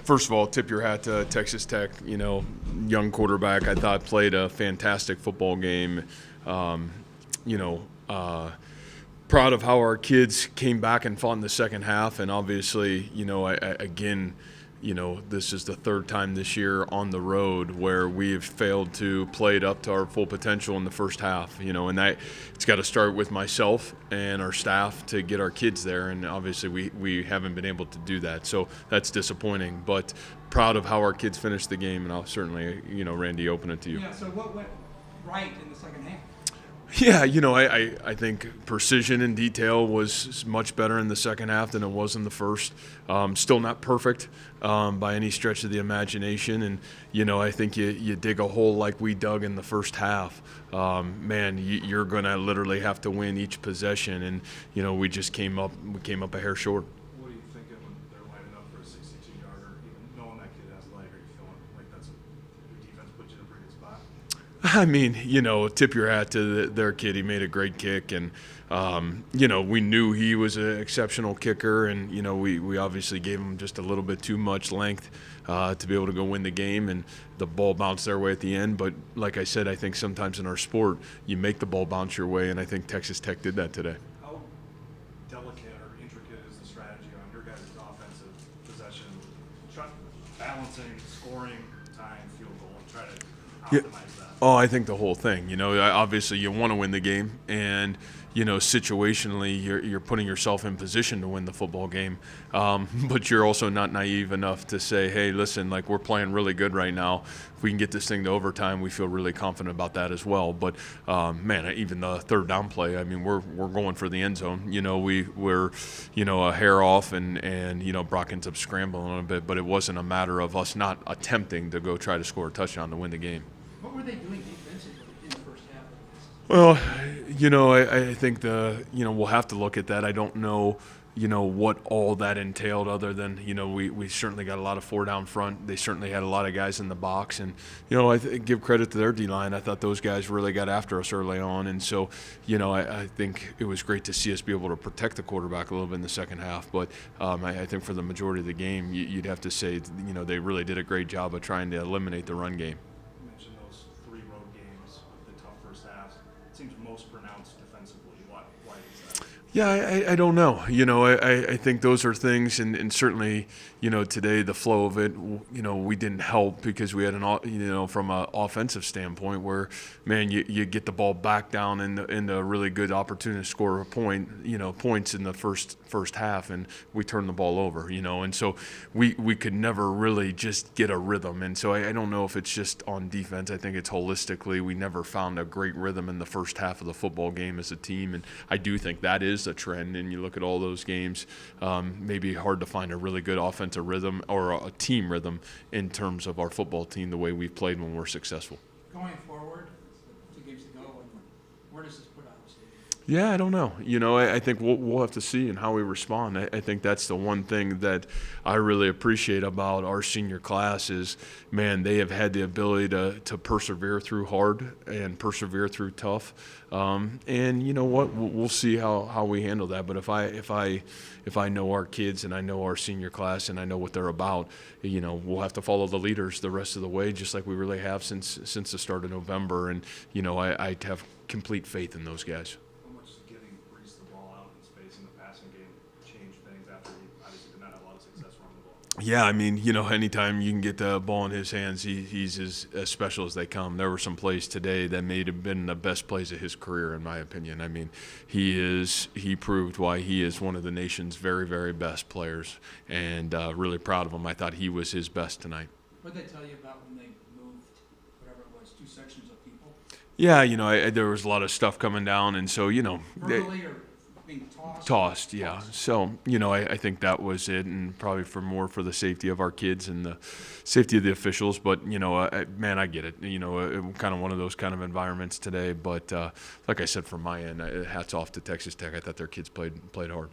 First of all, tip your hat to Texas Tech. Young quarterback, I thought played a fantastic football game. Um, you know, Proud of how our kids came back and fought in the second half. And obviously, again, this is the third time this year on the road where we've failed to play it up to our full potential in the first half. And that it's got to start with myself and our staff to get our kids there. And obviously, we haven't been able to do that. So that's disappointing. But proud of how our kids finished the game. And I'll certainly, Randy, open it to you. Yeah. So what went right in the second half? Yeah, I think precision and detail was much better in the second half than it was in the first. Still not perfect by any stretch of the imagination. And, I think you dig a hole like we dug in the first half. You're going to literally have to win each possession. And, we just came up a hair short. What are you thinking when they're lining up for a 62-yarder, even knowing that kid has leg? Are you feeling like your defense put you in a pretty good spot? I mean, tip your hat to their kid. He made a great kick, and we knew he was an exceptional kicker, and we obviously gave him just a little bit too much length to be able to go win the game, and the ball bounced their way at the end. But like I said, I think sometimes in our sport, you make the ball bounce your way, and I think Texas Tech did that today. How delicate or intricate is the strategy on your guys' offensive possession, balancing, scoring, tying, field goal, and try to optimize that? Oh, I think the whole thing. Obviously you want to win the game, and situationally you're putting yourself in position to win the football game. But you're also not naive enough to say, hey, listen, like we're playing really good right now. If we can get this thing to overtime, we feel really confident about that as well. But even the third down play, I mean, we're going for the end zone. We're a hair off, and Brock ends up scrambling a little bit, but it wasn't a matter of us not attempting to go try to score a touchdown to win the game. What were they doing defensively in the first half? Well, I think we'll have to look at that. I don't know, what all that entailed other than, we certainly got a lot of four down front. They certainly had a lot of guys in the box. And, I give credit to their D-line. I thought those guys really got after us early on. And so, I think it was great to see us be able to protect the quarterback a little bit in the second half. But I think for the majority of the game, you'd have to say, they really did a great job of trying to eliminate the run game. Those 3 road games with the tough first halves. It seems most pronounced defensively. Why is that? Yeah, I don't know. I think those are things, and certainly, today the flow of it, we didn't help because we had from an offensive standpoint where, man, you get the ball back down in a really good opportunity to score a point, points in the first half, and we turned the ball over, and so we could never really just get a rhythm. And so I don't know if it's just on defense. I think it's holistically. We never found a great rhythm in the first half of the football game as a team, and I do think that is a trend. And you look at all those games, maybe hard to find a really good offensive rhythm or a team rhythm in terms of our football team the way we've played when we're successful. Going forward, 2 games to go, where does this put Iowa State? Yeah, I don't know. I think we'll have to see and how we respond. I think that's the one thing that I really appreciate about our senior class is, man, they have had the ability to persevere through hard and persevere through tough. And you know what? We'll see how we handle that. But if I know our kids and I know our senior class and I know what they're about, we'll have to follow the leaders the rest of the way, just like we really have since the start of November. And I have complete faith in those guys. How much does getting Brees the ball out in space in the passing game change things after he obviously did not have a lot of success running the ball? Yeah, I mean, anytime you can get the ball in his hands, he's as special as they come. There were some plays today that may have been the best plays of his career, in my opinion. I mean, he proved why he is one of the nation's very, very best players, and really proud of him. I thought he was his best tonight. What did they tell you about when they moved, whatever it was, 2 sections of people? Yeah, there was a lot of stuff coming down, and so, Verbally or being tossed? Tossed, yeah. So, I think that was it, and probably for the safety of our kids and the safety of the officials. But, I get it. Kind of one of those kind of environments today. But like I said, from my end, hats off to Texas Tech. I thought their kids played hard.